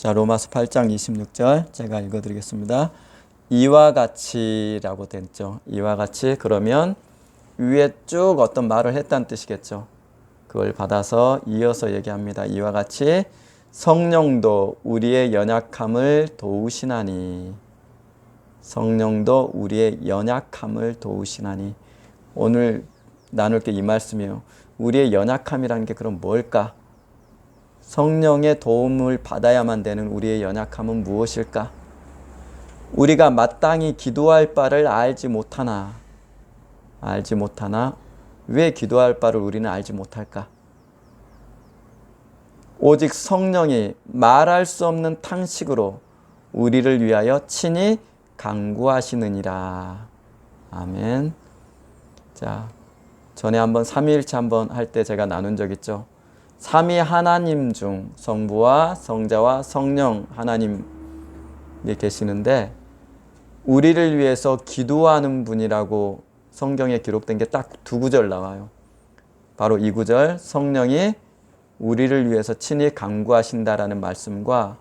자, 로마서 8장 26절 제가 읽어드리겠습니다. 이와 같이라고 됐죠. 이와 같이 그러면 위에 쭉 어떤 말을 했다는 뜻이겠죠. 그걸 받아서 이어서 얘기합니다. 이와 같이 성령도 우리의 연약함을 도우시나니. 성령도 우리의 연약함을 도우시나니. 오늘 나눌 게 이 말씀이에요. 우리의 연약함이라는 게 그럼 뭘까? 성령의 도움을 받아야만 되는 우리의 연약함은 무엇일까? 우리가 마땅히 기도할 바를 알지 못하나 왜 기도할 바를 우리는 알지 못할까? 오직 성령이 말할 수 없는 탕식으로 우리를 위하여 친히 간구하시느니라. 아멘. 자, 전에 한번 삼위일체 한번 할 때 제가 나눈 적 있죠. 삼위 하나님 중 성부와 성자와 성령 하나님이 계시는데 우리를 위해서 기도하는 분이라고 성경에 기록된 게 딱 두 구절 나와요. 바로 이 구절, 성령이 우리를 위해서 친히 간구하신다라는 말씀과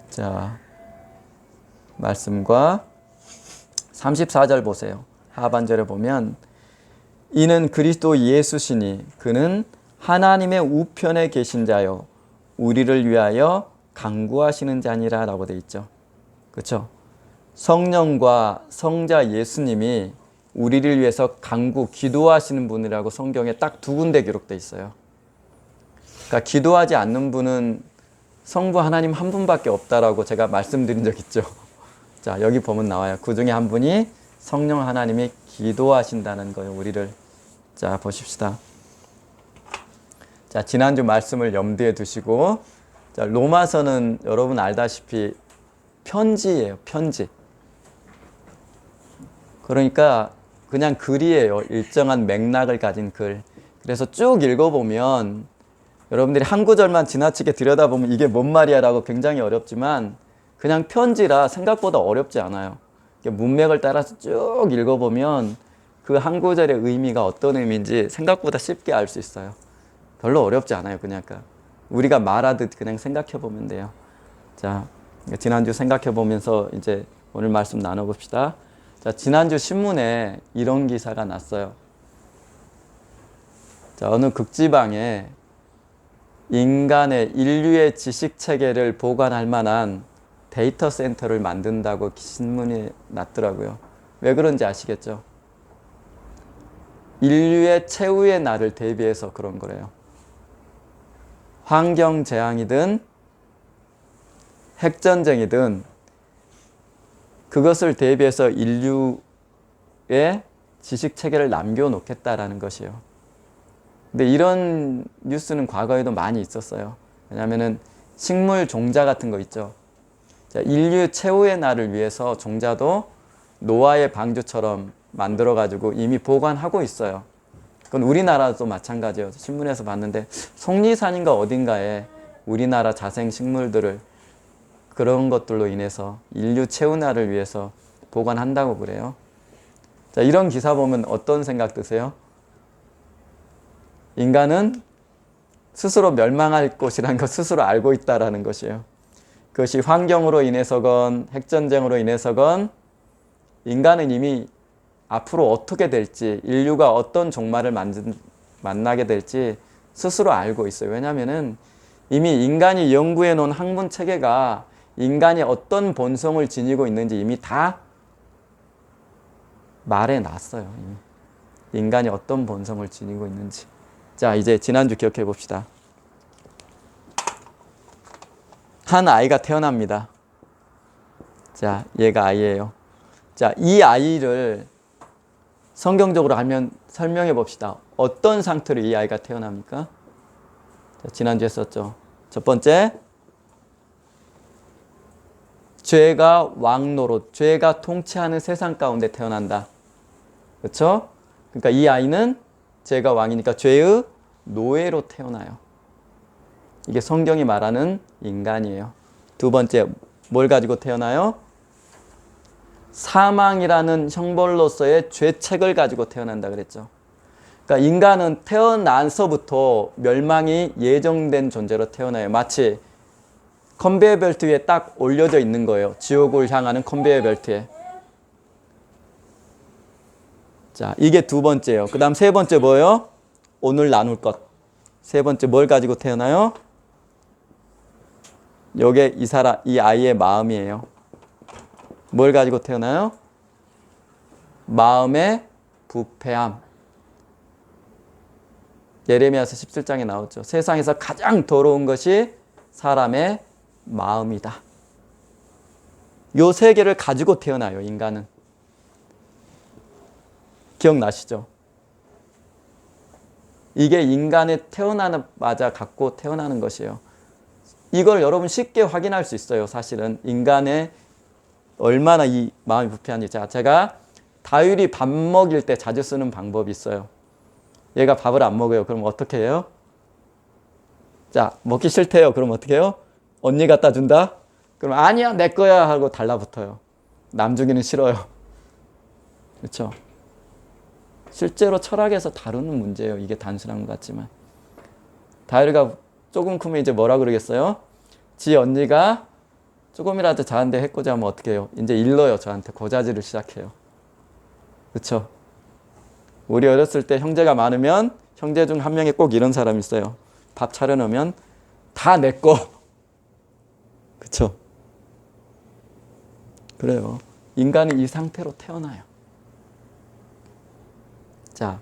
자, 말씀과 34절 보세요. 하반절에 보면 이는 그리스도 예수시니 그는 하나님의 우편에 계신 자요 우리를 위하여 간구하시는 자니라 라고 되어 있죠. 그렇죠? 성령과 성자 예수님이 우리를 위해서 기도하시는 분이라고 성경에 딱 두 군데 기록되어 있어요. 그러니까 기도하지 않는 분은 성부 하나님 한 분밖에 없다라고 제가 말씀드린 적 있죠. 자, 여기 보면 나와요. 그 중에 한 분이 성령 하나님이 기도하신다는 거예요, 우리를. 자, 보십시다. 자, 지난주 말씀을 염두에 두시고, 자, 로마서는 여러분 알다시피 편지예요, 편지. 그러니까 그냥 글이에요. 일정한 맥락을 가진 글. 그래서 쭉 읽어보면 여러분들이 한 구절만 지나치게 들여다보면 이게 뭔 말이야 라고 굉장히 어렵지만 그냥 편지라 생각보다 어렵지 않아요. 문맥을 따라서 쭉 읽어보면 그 한 구절의 의미가 어떤 의미인지 생각보다 쉽게 알 수 있어요. 별로 어렵지 않아요. 그냥 우리가 말하듯 그냥 생각해 보면 돼요. 자, 지난주 생각해 보면서 이제 오늘 말씀 나눠봅시다. 자, 지난주 신문에 이런 기사가 났어요. 자, 어느 극지방에 인류의 지식 체계를 보관할 만한 데이터 센터를 만든다고 신문이 났더라고요. 왜 그런지 아시겠죠? 인류의 최후의 날을 대비해서 그런 거래요. 환경 재앙이든 핵전쟁이든 그것을 대비해서 인류의 지식 체계를 남겨놓겠다라는 것이에요. 근데 이런 뉴스는 과거에도 많이 있었어요. 왜냐하면 식물 종자 같은 거 있죠. 자, 인류 최후의 날을 위해서 종자도 노아의 방주처럼 만들어가지고 이미 보관하고 있어요. 그건 우리나라도 마찬가지예요. 신문에서 봤는데 속리산인가 어딘가에 우리나라 자생 식물들을 그런 것들로 인해서 인류 최후 날을 위해서 보관한다고 그래요. 자, 이런 기사 보면 어떤 생각 드세요? 인간은 스스로 멸망할 것이라는 걸 스스로 알고 있다라는 것이에요. 그것이 환경으로 인해서건 핵전쟁으로 인해서건 인간은 이미 앞으로 어떻게 될지 인류가 어떤 종말을 만나게 될지 스스로 알고 있어요. 왜냐하면 이미 인간이 연구해 놓은 학문 체계가 인간이 어떤 본성을 지니고 있는지 이미 다 말해 놨어요. 인간이 어떤 본성을 지니고 있는지. 자, 이제 지난주 기억해 봅시다. 한 아이가 태어납니다. 자, 얘가 아이예요. 자, 이 아이를 성경적으로 설명해 봅시다. 어떤 상태로 이 아이가 태어납니까? 자, 지난주에 썼죠. 첫 번째, 죄가 왕노릇, 죄가 통치하는 세상 가운데 태어난다. 그렇죠? 그러니까 이 아이는 죄가 왕이니까 죄의 노예로 태어나요. 이게 성경이 말하는 인간이에요. 두 번째, 뭘 가지고 태어나요? 사망이라는 형벌로서의 죄책을 가지고 태어난다 그랬죠. 그러니까 인간은 태어나서부터 멸망이 예정된 존재로 태어나요. 마치 컨베이어 벨트 위에 딱 올려져 있는 거예요. 지옥을 향하는 컨베이어 벨트에. 자, 이게 두 번째예요. 그 다음 세 번째 뭐예요? 오늘 나눌 것. 세 번째 뭘 가지고 태어나요? 요게 이 아이의 마음이에요. 뭘 가지고 태어나요? 마음의 부패함. 예레미야서 17장에 나오죠. 세상에서 가장 더러운 것이 사람의 마음이다. 요 세 개를 가지고 태어나요, 인간은. 기억나시죠? 이게 인간의 태어나자마자 갖고 태어나는 것이에요. 이걸 여러분 쉽게 확인할 수 있어요. 사실은 인간의 얼마나 이 마음이 부패한지. 제가 다윗이 밥 먹일 때 자주 쓰는 방법이 있어요. 얘가 밥을 안 먹어요. 그럼 어떻게 해요? 자, 먹기 싫대요. 그럼 어떻게 해요? 언니 갖다 준다? 그럼 아니야, 내 거야 하고 달라붙어요. 남 주기는 싫어요. 그렇죠? 실제로 철학에서 다루는 문제예요. 이게 단순한 것 같지만. 다윗이가 조금 크면 이제 뭐라 그러겠어요? 지 언니가 조금이라도 저한테 해코지 하면 어떻게 해요? 이제 일러요. 저한테 고자질을 시작해요. 그렇죠? 우리 어렸을 때 형제가 많으면 형제 중 한 명이 꼭 이런 사람이 있어요. 밥 차려놓으면 다 내 거. 그렇죠? 그래요. 인간은 이 상태로 태어나요. 자,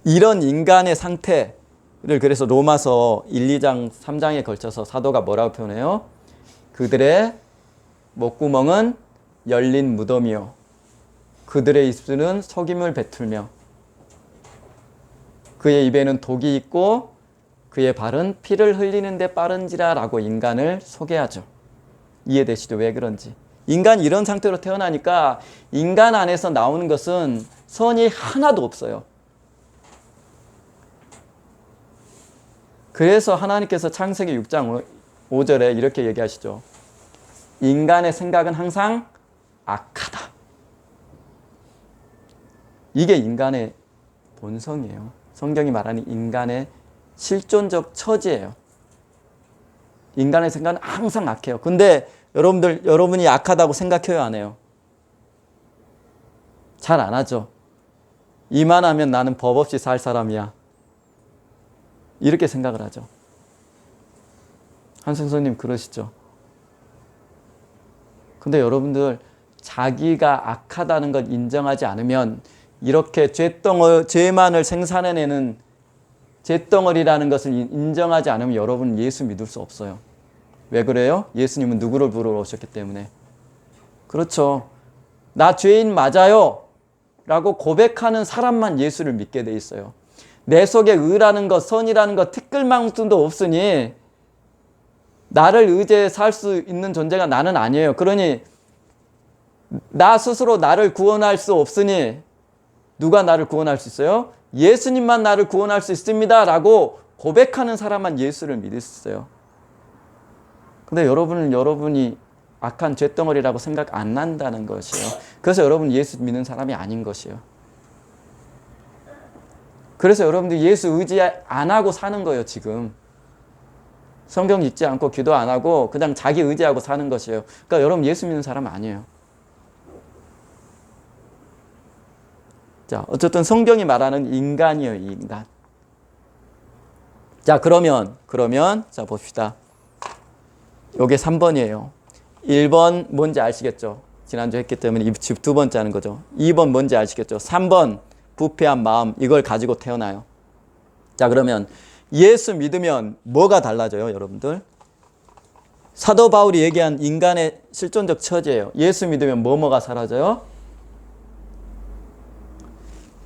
이런 인간의 상태를 그래서 로마서 1, 2장, 3장에 걸쳐서 사도가 뭐라고 표현해요? 그들의 목구멍은 열린 무덤이요. 그들의 입술은 속임을 뱉으며 그의 입에는 독이 있고 그의 발은 피를 흘리는데 빠른지라 라고 인간을 소개하죠. 이해되시죠? 왜 그런지. 인간이 이런 상태로 태어나니까 인간 안에서 나오는 것은 선이 하나도 없어요. 그래서 하나님께서 창세기 6장 5절에 이렇게 얘기하시죠. 인간의 생각은 항상 악하다. 이게 인간의 본성이에요. 성경이 말하는 인간의 실존적 처지예요. 인간의 생각은 항상 악해요. 근데 여러분이 악하다고 생각해요, 안 해요? 잘 안 하죠. 이만하면 나는 법 없이 살 사람이야. 이렇게 생각을 하죠. 한승선님 그러시죠. 근데 여러분들 자기가 악하다는 걸 인정하지 않으면 이렇게 죄만을 생산해내는 죄덩어리라는 것을 인정하지 않으면 여러분 예수 믿을 수 없어요. 왜 그래요? 예수님은 누구를 부르러 오셨기 때문에. 그렇죠. 나 죄인 맞아요 라고 고백하는 사람만 예수를 믿게 돼 있어요. 내 속에 의라는 것, 선이라는 것, 티끌만큼도 없으니 나를 의지해 살 수 있는 존재가 나는 아니에요. 그러니 나 스스로 나를 구원할 수 없으니 누가 나를 구원할 수 있어요? 예수님만 나를 구원할 수 있습니다 라고 고백하는 사람만 예수를 믿을 수 있어요. 근데 여러분이 악한 죄덩어리라고 생각 안 한다는 것이에요. 그래서 여러분 예수 믿는 사람이 아닌 것이에요. 그래서 여러분들이 예수 의지 안 하고 사는 거예요, 지금. 성경 읽지 않고 기도 안 하고 그냥 자기 의지하고 사는 것이에요. 그러니까 여러분 예수 믿는 사람 아니에요. 자, 어쨌든 성경이 말하는 인간이에요, 인간. 자, 그러면 자, 봅시다. 요게 3번이에요. 1번 뭔지 아시겠죠? 지난주 했기 때문에 두 번째 하는 거죠. 2번 뭔지 아시겠죠? 3번 부패한 마음, 이걸 가지고 태어나요. 자, 그러면 예수 믿으면 뭐가 달라져요, 여러분들? 사도 바울이 얘기한 인간의 실존적 처지예요. 예수 믿으면 뭐가 사라져요?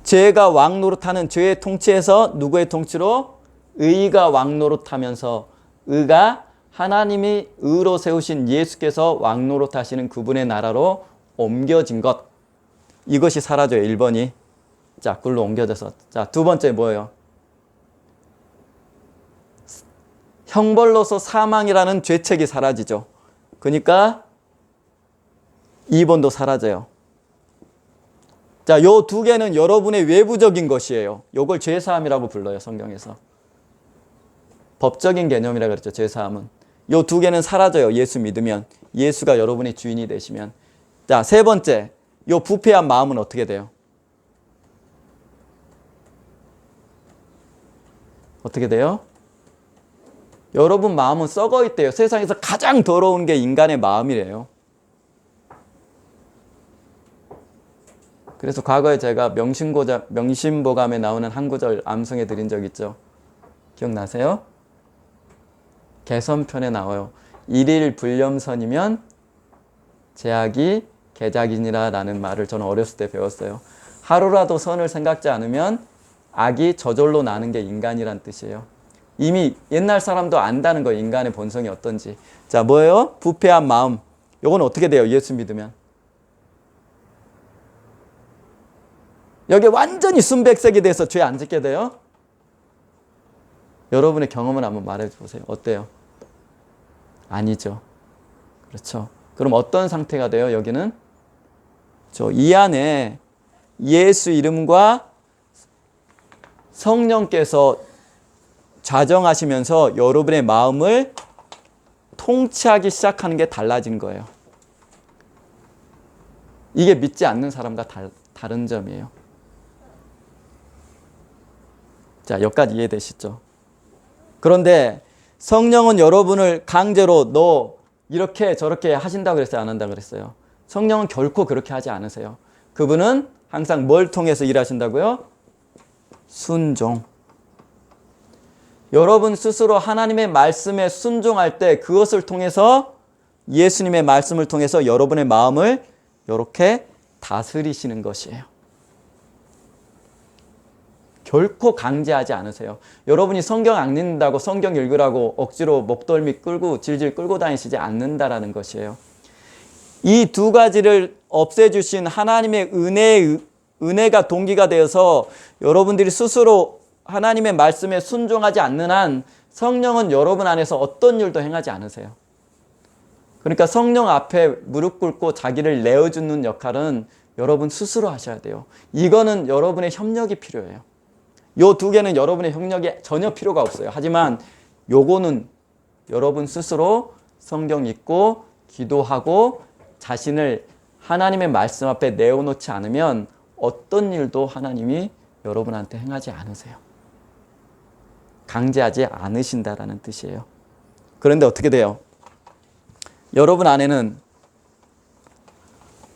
죄가 왕노릇하는 죄의 통치에서 누구의 통치로? 의가 왕노릇하면서 의가 하나님이 의로 세우신 예수께서 왕노릇하시는 그분의 나라로 옮겨진 것. 이것이 사라져요, 1번이. 자, 꿀로 옮겨져서. 자, 두 번째 뭐예요? 형벌로서 사망이라는 죄책이 사라지죠. 그러니까 2번도 사라져요. 자, 요 두 개는 여러분의 외부적인 것이에요. 요걸 죄사함이라고 불러요, 성경에서. 법적인 개념이라 그랬죠, 죄사함은. 요 두 개는 사라져요, 예수 믿으면. 예수가 여러분의 주인이 되시면. 자, 세 번째, 요 부패한 마음은 어떻게 돼요? 어떻게 돼요? 여러분 마음은 썩어 있대요. 세상에서 가장 더러운 게 인간의 마음이래요. 그래서 과거에 제가 명심보감에 나오는 한 구절 암송해 드린 적 있죠. 기억나세요? 개선편에 나와요. 일일 불념선이면 제약이 개작이니라 라는 말을 저는 어렸을 때 배웠어요. 하루라도 선을 생각지 않으면 악이 저절로 나는 게 인간이란 뜻이에요. 이미 옛날 사람도 안다는 거예요. 인간의 본성이 어떤지. 자, 뭐예요? 부패한 마음. 요건 어떻게 돼요? 예수 믿으면. 여기 완전히 순백색이 돼서 죄 안 짓게 돼요? 여러분의 경험을 한번 말해보세요. 어때요? 아니죠. 그렇죠. 그럼 어떤 상태가 돼요? 여기는 이 안에 예수 이름과 성령께서 좌정하시면서 여러분의 마음을 통치하기 시작하는 게 달라진 거예요. 이게 믿지 않는 사람과 다른 점이에요. 자, 여기까지 이해되시죠? 그런데 성령은 여러분을 강제로 너 이렇게 저렇게 하신다고 그랬어요? 안 한다고 그랬어요? 성령은 결코 그렇게 하지 않으세요. 그분은 항상 뭘 통해서 일하신다고요? 순종. 여러분 스스로 하나님의 말씀에 순종할 때 그것을 통해서 예수님의 말씀을 통해서 여러분의 마음을 이렇게 다스리시는 것이에요. 결코 강제하지 않으세요. 여러분이 성경 안 읽는다고 성경 읽으라고 억지로 목덜미 끌고 질질 끌고 다니시지 않는다라는 것이에요. 이 두 가지를 없애주신 하나님의 은혜가 동기가 되어서 여러분들이 스스로 하나님의 말씀에 순종하지 않는 한 성령은 여러분 안에서 어떤 일도 행하지 않으세요. 그러니까 성령 앞에 무릎 꿇고 자기를 내어주는 역할은 여러분 스스로 하셔야 돼요. 이거는 여러분의 협력이 필요해요. 요 두 개는 여러분의 협력이 전혀 필요가 없어요. 하지만 요거는 여러분 스스로 성경 읽고 기도하고 자신을 하나님의 말씀 앞에 내어놓지 않으면 어떤 일도 하나님이 여러분한테 행하지 않으세요. 강제하지 않으신다라는 뜻이에요. 그런데 어떻게 돼요? 여러분 안에는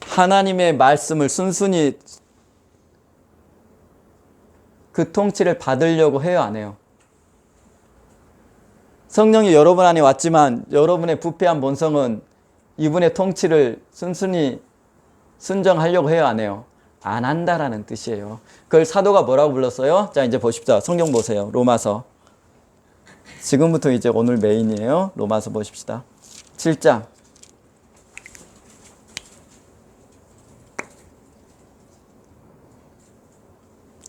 하나님의 말씀을 순순히 그 통치를 받으려고 해요, 안 해요? 성령이 여러분 안에 왔지만 여러분의 부패한 본성은 이분의 통치를 순순히 순종하려고 해요, 안 해요? 안 한다라는 뜻이에요. 그걸 사도가 뭐라고 불렀어요? 자, 이제 보십시다. 성경 보세요. 로마서. 지금부터 이제 오늘 메인이에요. 로마서 보십시다. 7장.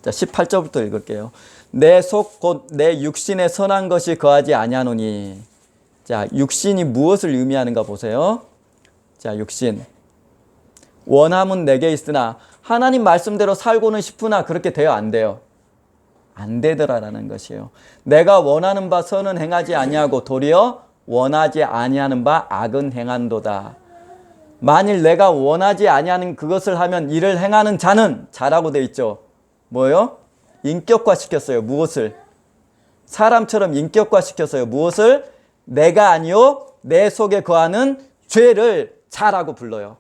자, 18절부터 읽을게요. 내 속 곧 내 육신에 선한 것이 거하지 아니하노니. 자, 육신이 무엇을 의미하는가 보세요. 자, 육신. 원함은 내게 있으나 하나님 말씀대로 살고는 싶으나 그렇게 돼요, 안 돼요? 안 되더라라는 것이에요. 내가 원하는 바 선은 행하지 아니하고 도리어 원하지 아니하는 바 악은 행한도다. 만일 내가 원하지 아니하는 그것을 하면 이를 행하는 자는 자라고 돼 있죠. 뭐예요? 인격화 시켰어요. 무엇을? 사람처럼 인격화 시켰어요. 무엇을? 내가 아니요 내 속에 거하는 죄를 자라고 불러요.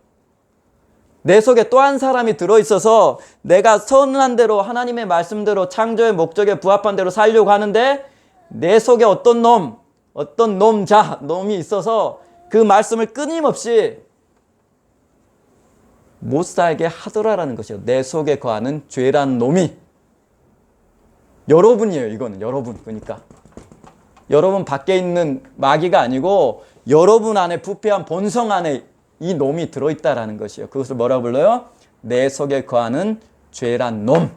내 속에 또 한 사람이 들어있어서 내가 선한 대로 하나님의 말씀대로 창조의 목적에 부합한 대로 살려고 하는데 내 속에 어떤 놈이 있어서 그 말씀을 끊임없이 못 살게 하더라라는 것이요. 내 속에 거하는 죄라는 놈이. 여러분이에요. 이거는 여러분. 그러니까 여러분 밖에 있는 마귀가 아니고 여러분 안에 부패한 본성 안에 이 놈이 들어있다라는 것이요. 그것을 뭐라고 불러요? 내 속에 거하는 죄란 놈.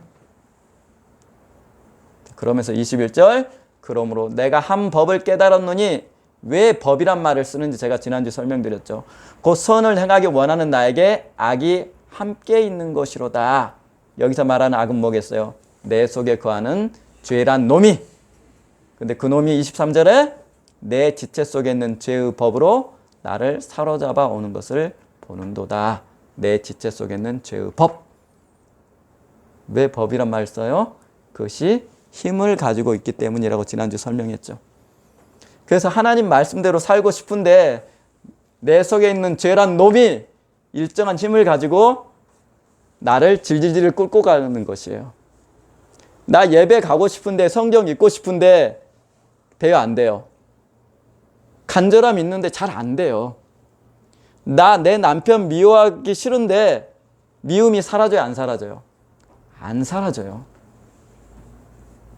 그러면서 21절. 그러므로 내가 한 법을 깨달았노니, 왜 법이란 말을 쓰는지 제가 지난주 설명드렸죠. 곧 선을 행하기 원하는 나에게 악이 함께 있는 것이로다. 여기서 말하는 악은 뭐겠어요? 내 속에 거하는 죄란 놈이. 근데 그 놈이 23절에 내 지체 속에 있는 죄의 법으로 나를 사로잡아 오는 것을 보는도다. 내 지체 속에 있는 죄의 법. 왜 법이란 말 써요? 그것이 힘을 가지고 있기 때문이라고 지난주 설명했죠. 그래서 하나님 말씀대로 살고 싶은데 내 속에 있는 죄란 놈이 일정한 힘을 가지고 나를 질질질 끌고 가는 것이에요. 나 예배 가고 싶은데 성경 읽고 싶은데 돼요, 안 돼요? 간절함 있는데 잘 안 돼요. 나 내 남편 미워하기 싫은데 미움이 사라져요, 안 사라져요? 안 사라져요.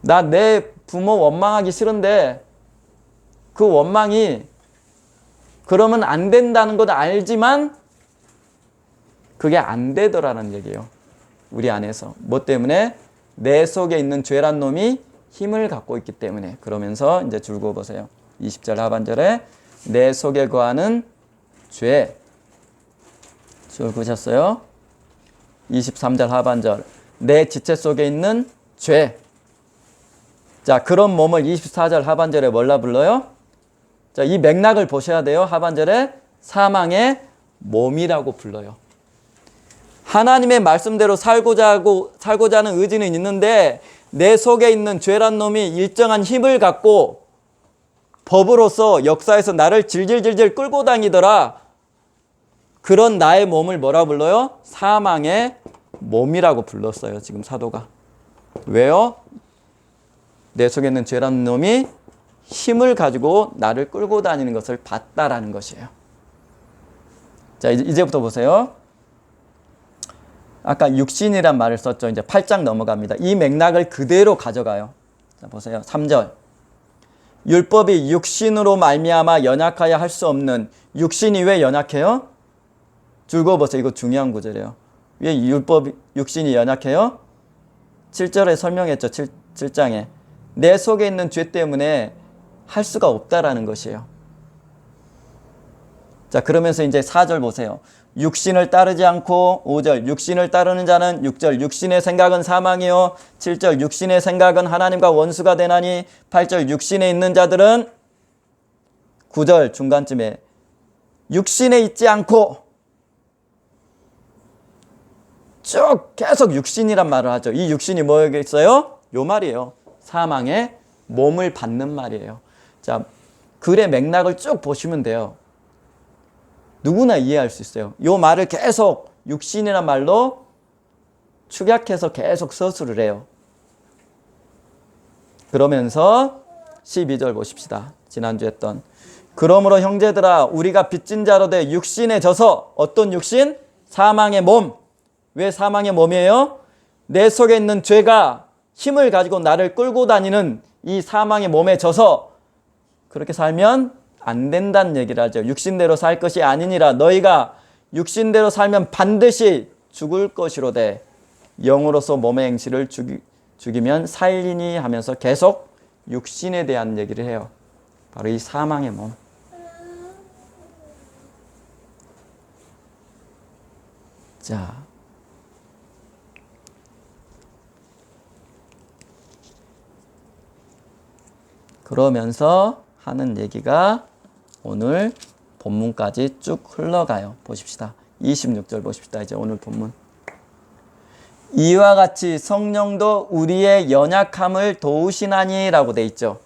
나 내 부모 원망하기 싫은데 그 원망이 그러면 안 된다는 건 알지만 그게 안 되더라는 얘기예요. 우리 안에서. 뭐 때문에? 내 속에 있는 죄란 놈이 힘을 갖고 있기 때문에. 그러면서 이제 줄 그어보세요. 20절 하반절에 내 속에 거하는 죄. 줄 그으셨어요? 23절 하반절 내 지체 속에 있는 죄. 자, 그런 몸을 24절 하반절에 뭘라 불러요? 자, 이 맥락을 보셔야 돼요. 하반절에 사망의 몸이라고 불러요. 하나님의 말씀대로 살고자 하는 의지는 있는데 내 속에 있는 죄란 놈이 일정한 힘을 갖고 법으로서 역사에서 나를 질질질질 끌고 다니더라. 그런 나의 몸을 뭐라 불러요? 사망의 몸이라고 불렀어요. 지금 사도가. 왜요? 내 속에 있는 죄란 놈이 힘을 가지고 나를 끌고 다니는 것을 봤다라는 것이에요. 자, 이제부터 보세요. 아까 육신이란 말을 썼죠. 이제 8장 넘어갑니다. 이 맥락을 그대로 가져가요. 자, 보세요. 3절. 율법이 육신으로 말미암아 연약하여 할 수 없는. 육신이 왜 연약해요? 줄 그어보세요. 이거 중요한 구절이에요. 왜 육신이 연약해요? 7절에 설명했죠. 7장에. 내 속에 있는 죄 때문에 할 수가 없다라는 것이에요. 자, 그러면서 이제 4절 보세요. 육신을 따르지 않고 5절 육신을 따르는 자는 6절 육신의 생각은 사망이요 7절 육신의 생각은 하나님과 원수가 되나니 8절 육신에 있는 자들은 9절 중간쯤에 육신에 있지 않고 쭉 계속 육신이란 말을 하죠. 이 육신이 뭐겠어요? 요 말이에요. 사망의 몸을 받는 말이에요. 자, 글의 맥락을 쭉 보시면 돼요. 누구나 이해할 수 있어요. 요 말을 계속 육신이란 말로 축약해서 계속 서술을 해요. 그러면서 12절 보십시다. 지난주에 했던 그러므로 형제들아 우리가 빚진 자로 돼 육신에 져서 어떤 육신? 사망의 몸. 왜 사망의 몸이에요? 내 속에 있는 죄가 힘을 가지고 나를 끌고 다니는 이 사망의 몸에 져서 그렇게 살면 안 된다는 얘기를 하죠. 육신대로 살 것이 아니니라 너희가 육신대로 살면 반드시 죽을 것이로되 영으로서 몸의 행실을 죽이면 살리니 하면서 계속 육신에 대한 얘기를 해요. 바로 이 사망의 몸. 자, 그러면서 하는 얘기가 오늘 본문까지 쭉 흘러가요. 보십시다. 26절 보십시다. 이제 오늘 본문. 이와 같이 성령도 우리의 연약함을 도우시나니 라고 돼 있죠.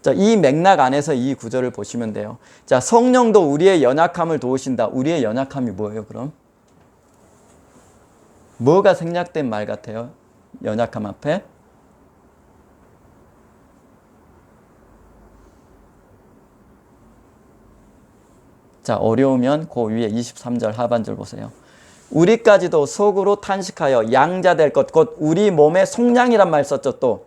자, 이 맥락 안에서 이 구절을 보시면 돼요. 자, 성령도 우리의 연약함을 도우신다. 우리의 연약함이 뭐예요, 그럼? 뭐가 생략된 말 같아요? 연약함 앞에? 자, 어려우면 그 위에 23절 하반절 보세요. 우리까지도 속으로 탄식하여 양자 될 것, 곧 우리 몸의 속량이란 말 썼죠. 또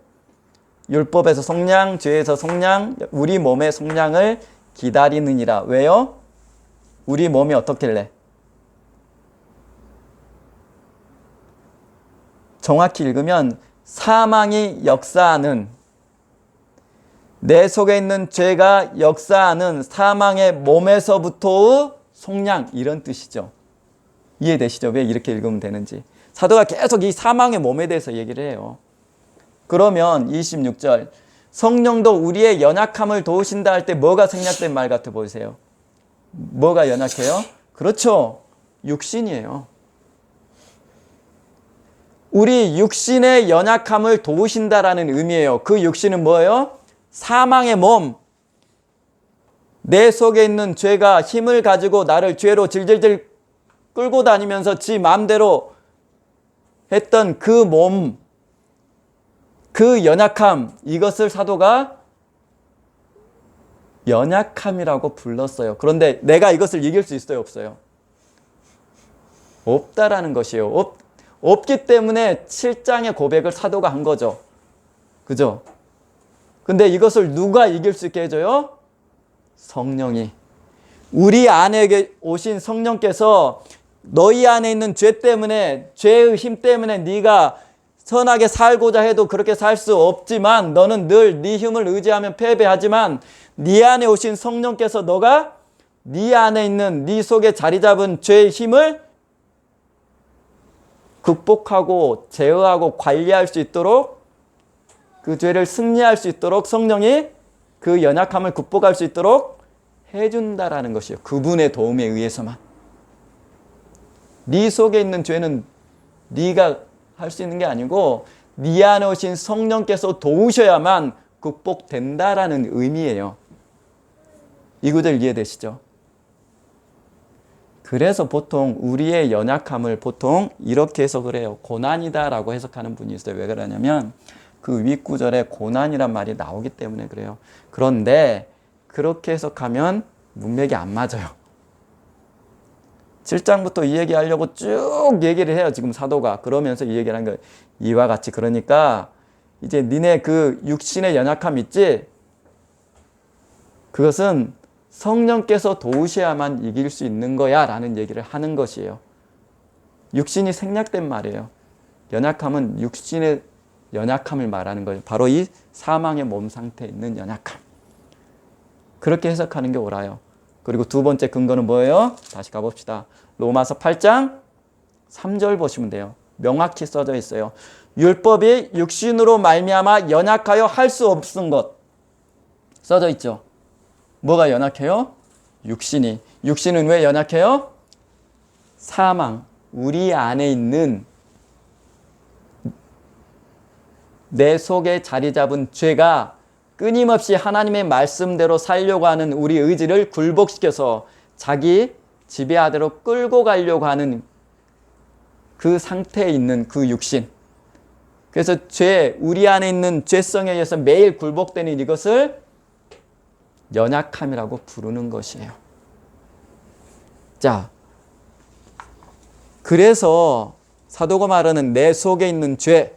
율법에서 속량, 죄에서 속량, 우리 몸의 속량을 기다리느니라. 왜요? 우리 몸이 어떻길래? 정확히 읽으면 사망이 역사하는, 내 속에 있는 죄가 역사하는 사망의 몸에서부터의 속량, 이런 뜻이죠. 이해되시죠? 왜 이렇게 읽으면 되는지. 사도가 계속 이 사망의 몸에 대해서 얘기를 해요. 그러면 26절 성령도 우리의 연약함을 도우신다 할 때 뭐가 생략된 말 같아 보이세요? 뭐가 연약해요? 그렇죠. 육신이에요. 우리 육신의 연약함을 도우신다라는 의미예요. 그 육신은 뭐예요? 사망의 몸. 내 속에 있는 죄가 힘을 가지고 나를 죄로 질질질 끌고 다니면서 지 마음대로 했던 그 몸, 그 연약함, 이것을 사도가 연약함이라고 불렀어요. 그런데 내가 이것을 이길 수 있어요? 없어요? 없다라는 것이에요. 없기 때문에 7장의 고백을 사도가 한 거죠. 그죠? 근데 이것을 누가 이길 수 있게 해줘요? 성령이. 우리 안에 오신 성령께서 너희 안에 있는 죄 때문에, 죄의 힘 때문에 네가 선하게 살고자 해도 그렇게 살 수 없지만, 너는 늘 네 힘을 의지하면 패배하지만, 네 안에 오신 성령께서 너가 네 안에 있는, 네 속에 자리 잡은 죄의 힘을 극복하고 제어하고 관리할 수 있도록, 그 죄를 승리할 수 있도록 성령이 그 연약함을 극복할 수 있도록 해준다라는 것이에요. 그분의 도움에 의해서만. 네 속에 있는 죄는 네가 할 수 있는 게 아니고 네 안에 오신 성령께서 도우셔야만 극복된다라는 의미예요. 이 구절 이해되시죠? 그래서 보통 우리의 연약함을 보통 이렇게 해석을 해요. 고난이다라고 해석하는 분이 있어요. 왜 그러냐면 그 윗구절에 고난이란 말이 나오기 때문에 그래요. 그런데 그렇게 해석하면 문맥이 안 맞아요. 7장부터 이 얘기하려고 쭉 얘기를 해요. 지금 사도가. 그러면서 이 얘기를 한 거예요. 이와 같이. 그러니까 이제 니네 그 육신의 연약함 있지? 그것은 성령께서 도우셔야만 이길 수 있는 거야 라는 얘기를 하는 것이에요. 육신이 생략된 말이에요. 연약함은 육신의 연약함을 말하는 거예요. 바로 이 사망의 몸 상태에 있는 연약함. 그렇게 해석하는 게 옳아요. 그리고 두 번째 근거는 뭐예요? 다시 가봅시다. 로마서 8장 3절 보시면 돼요. 명확히 써져 있어요. 율법이 육신으로 말미암아 연약하여 할 수 없은 것. 써져 있죠. 뭐가 연약해요? 육신이. 육신은 왜 연약해요? 사망. 우리 안에 있는 내 속에 자리 잡은 죄가 끊임없이 하나님의 말씀대로 살려고 하는 우리 의지를 굴복시켜서 자기 지배하대로 끌고 가려고 하는 그 상태에 있는 그 육신. 그래서 우리 안에 있는 죄성에 의해서 매일 굴복되는 이것을 연약함이라고 부르는 것이에요. 자, 그래서 사도가 말하는 내 속에 있는 죄,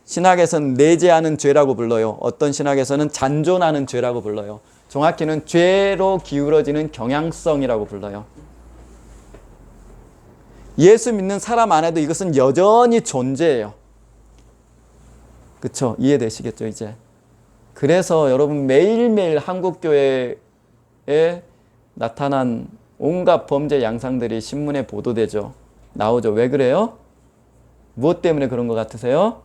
신학에서는 내재하는 죄라고 불러요. 어떤 신학에서는 잔존하는 죄라고 불러요. 정확히는 죄로 기울어지는 경향성이라고 불러요. 예수 믿는 사람 안에도 이것은 여전히 존재해요. 그렇죠? 이해되시겠죠, 이제? 그래서 여러분 매일매일 한국교회에 나타난 온갖 범죄 양상들이 신문에 보도되죠. 나오죠. 왜 그래요? 무엇 때문에 그런 것 같으세요?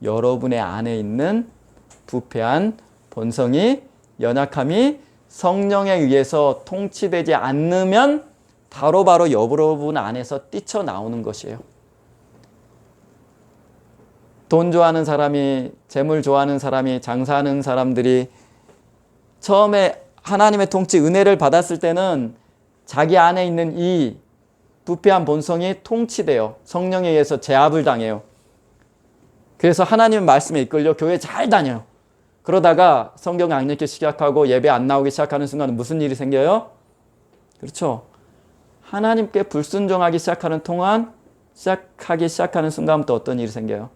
여러분의 안에 있는 부패한 본성이, 연약함이 성령에 의해서 통치되지 않으면 바로바로 여러분 안에서 뛰쳐나오는 것이에요. 돈 좋아하는 사람이, 재물 좋아하는 사람이, 장사하는 사람들이 처음에 하나님의 통치, 은혜를 받았을 때는 자기 안에 있는 이 부패한 본성이 통치돼요. 성령에 의해서 제압을 당해요. 그래서 하나님의 말씀에 이끌려 교회 잘 다녀요. 그러다가 성경 안 읽기 시작하고 예배 안 나오기 시작하는 순간 무슨 일이 생겨요? 그렇죠. 하나님께 불순종하기 시작하는 순간부터 어떤 일이 생겨요?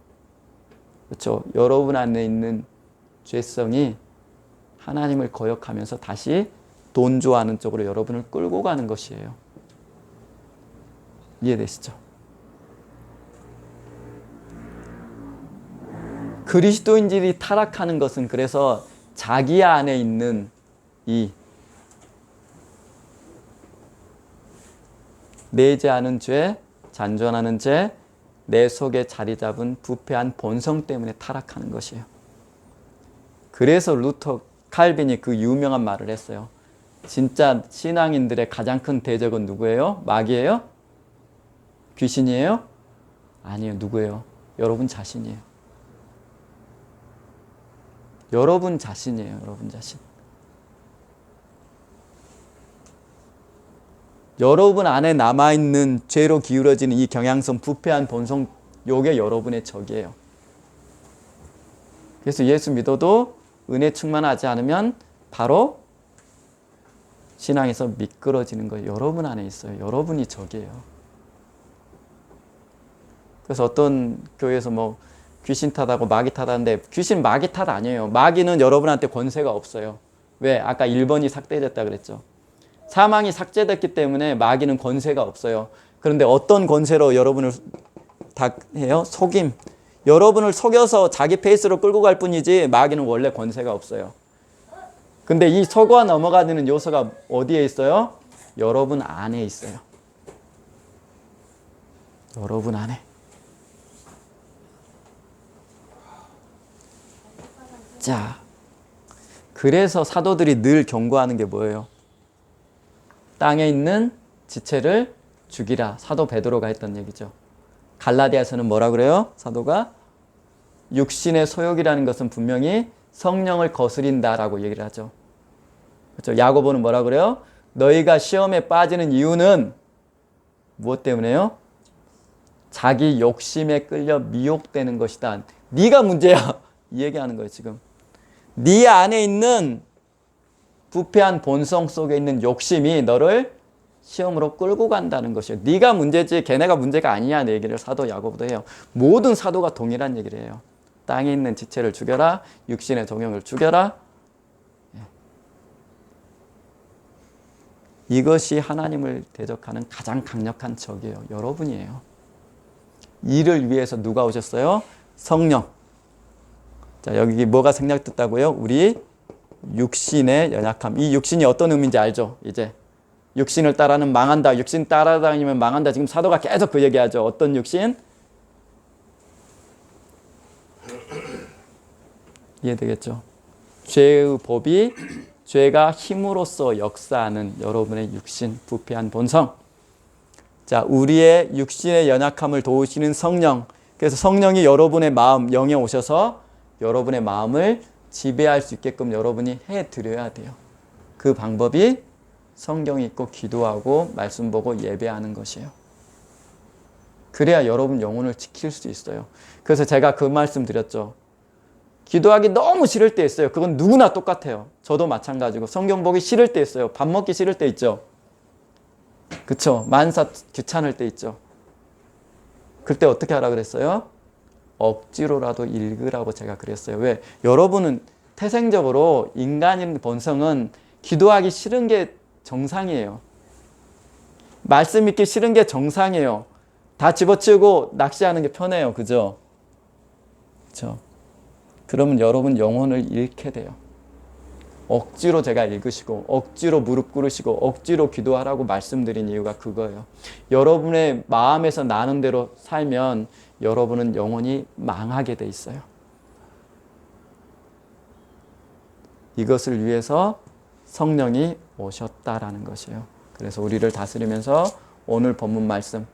그렇죠. 여러분 안에 있는 죄성이 하나님을 거역하면서 다시 돈 좋아하는 쪽으로 여러분을 끌고 가는 것이에요. 이해되시죠? 그리스도인들이 타락하는 것은 그래서 자기 안에 있는 이 내지 않은 죄, 잔존하는 죄, 내 속에 자리 잡은 부패한 본성 때문에 타락하는 것이에요. 그래서 루터 칼빈이 그 유명한 말을 했어요. 진짜 신앙인들의 가장 큰 대적은 누구예요? 마귀예요? 귀신이에요? 아니에요. 누구예요? 여러분 자신이에요. 여러분 자신이에요. 여러분 자신. 여러분 안에 남아있는 죄로 기울어지는 이 경향성, 부패한 본성, 요게 여러분의 적이에요. 그래서 예수 믿어도 은혜 충만하지 않으면 바로 신앙에서 미끄러지는 거예요. 여러분 안에 있어요. 여러분이 적이에요. 그래서 어떤 교회에서 뭐 귀신 탓하고 마귀 탓하는데 귀신 마귀 탓 아니에요. 마귀는 여러분한테 권세가 없어요. 왜? 아까 1번이 삭제됐다 그랬죠. 사망이 삭제됐기 때문에 마귀는 권세가 없어요. 그런데 어떤 권세로 여러분을 다 해요? 속임. 여러분을 속여서 자기 페이스로 끌고 갈 뿐이지 마귀는 원래 권세가 없어요. 근데 이 속아 넘어가는 요소가 어디에 있어요? 여러분 안에 있어요. 여러분 안에. 자, 그래서 사도들이 늘 경고하는 게 뭐예요? 땅에 있는 지체를 죽이라. 사도 베드로가 했던 얘기죠. 갈라디아서는 뭐라 그래요? 사도가 육신의 소욕이라는 것은 분명히 성령을 거스린다라고 얘기를 하죠. 그렇죠? 야고보는 뭐라 그래요? 너희가 시험에 빠지는 이유는 무엇 때문에요? 자기 욕심에 끌려 미혹되는 것이다. 네가 문제야. 이 얘기하는 거예요, 지금. 네 안에 있는 부패한 본성 속에 있는 욕심이 너를 시험으로 끌고 간다는 것이에요. 네가 문제지 걔네가 문제가 아니야. 내 얘기를 사도 야고보도 해요. 모든 사도가 동일한 얘기를 해요. 땅에 있는 지체를 죽여라. 육신의 종형을 죽여라. 이것이 하나님을 대적하는 가장 강력한 적이에요. 여러분이에요. 이를 위해서 누가 오셨어요? 성령. 자, 여기 뭐가 생략됐다고요? 우리 육신의 연약함. 이 육신이 어떤 의미인지 알죠? 이제 육신을 따라는 망한다. 육신 따라다니면 망한다. 지금 사도가 계속 그 얘기하죠. 어떤 육신? 이해되겠죠? 죄의 법이 죄가 힘으로써 역사하는 여러분의 육신, 부패한 본성. 자, 우리의 육신의 연약함을 도우시는 성령. 그래서 성령이 여러분의 마음, 영에 오셔서 여러분의 마음을 지배할 수 있게끔 여러분이 해드려야 돼요. 그 방법이 성경 읽고 기도하고 말씀 보고 예배하는 것이에요. 그래야 여러분 영혼을 지킬 수 있어요. 그래서 제가 그 말씀 드렸죠. 기도하기 너무 싫을 때 있어요. 그건 누구나 똑같아요. 저도 마찬가지고 성경 보기 싫을 때 있어요. 밥 먹기 싫을 때 있죠. 그쵸? 만사 귀찮을 때 있죠. 그때 어떻게 하라 그랬어요? 억지로라도 읽으라고 제가 그랬어요. 왜? 여러분은 태생적으로 인간인 본성은 기도하기 싫은 게 정상이에요. 말씀 읽기 싫은 게 정상이에요. 다 집어치우고 낚시하는 게 편해요. 그죠? 그죠? 그러면 여러분 영혼을 잃게 돼요. 억지로 제가 읽으시고 억지로 무릎 꿇으시고 억지로 기도하라고 말씀드린 이유가 그거예요. 여러분의 마음에서 나는 대로 살면 여러분은 영원히 망하게 돼 있어요. 이것을 위해서 성령이 오셨다라는 것이에요. 그래서 우리를 다스리면서 오늘 본문 말씀,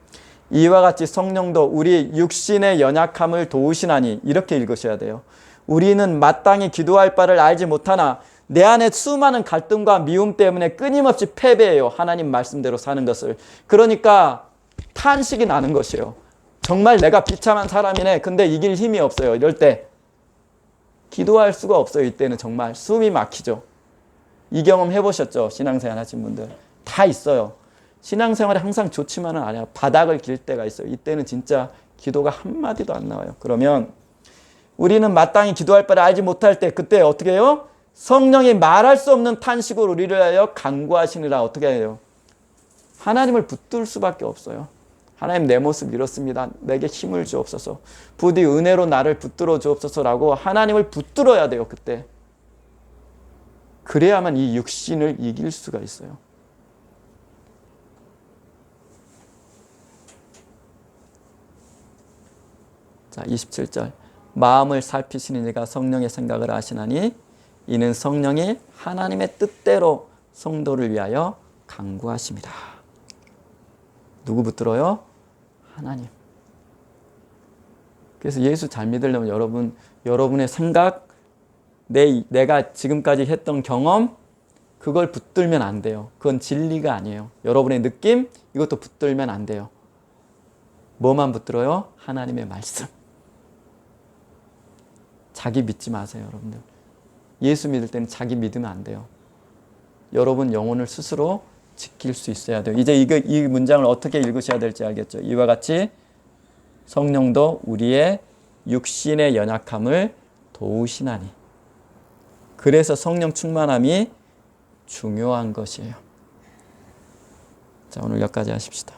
이와 같이 성령도 우리 육신의 연약함을 도우시나니, 이렇게 읽으셔야 돼요. 우리는 마땅히 기도할 바를 알지 못하나 내 안에 수많은 갈등과 미움 때문에 끊임없이 패배해요. 하나님 말씀대로 사는 것을. 그러니까 탄식이 나는 것이에요. 정말 내가 비참한 사람이네. 근데 이길 힘이 없어요. 이럴 때 기도할 수가 없어요. 이때는 정말 숨이 막히죠. 이 경험 해보셨죠? 신앙생활 하신 분들 다 있어요. 신앙생활이 항상 좋지만은 않아요. 바닥을 길 때가 있어요. 이때는 진짜 기도가 한마디도 안 나와요. 그러면 우리는 마땅히 기도할 바를 알지 못할 때 그때 어떻게 해요? 성령이 말할 수 없는 탄식으로 우리를 하여 간구하시느라 어떻게 해요? 하나님을 붙들 수밖에 없어요. 하나님, 내 모습 이렇습니다. 내게 힘을 주옵소서. 부디 은혜로 나를 붙들어 주옵소서라고 하나님을 붙들어야 돼요. 그때. 그래야만 이 육신을 이길 수가 있어요. 자, 27절. 마음을 살피시는 이가 성령의 생각을 아시나니 이는 성령이 하나님의 뜻대로 성도를 위하여 간구하십니다. 누구 붙들어요? 하나님. 그래서 예수 잘 믿으려면 여러분의 생각, 내가 지금까지 했던 경험, 그걸 붙들면 안 돼요. 그건 진리가 아니에요. 여러분의 느낌, 이것도 붙들면 안 돼요. 뭐만 붙들어요? 하나님의 말씀. 자기 믿지 마세요, 여러분들. 예수 믿을 때는 자기 믿으면 안 돼요. 여러분 영혼을 스스로 지킬 수 있어야 돼요. 이제 이 문장을 어떻게 읽으셔야 될지 알겠죠? 이와 같이 성령도 우리의 육신의 연약함을 도우시나니. 그래서 성령 충만함이 중요한 것이에요. 자, 오늘 여기까지 하십시다.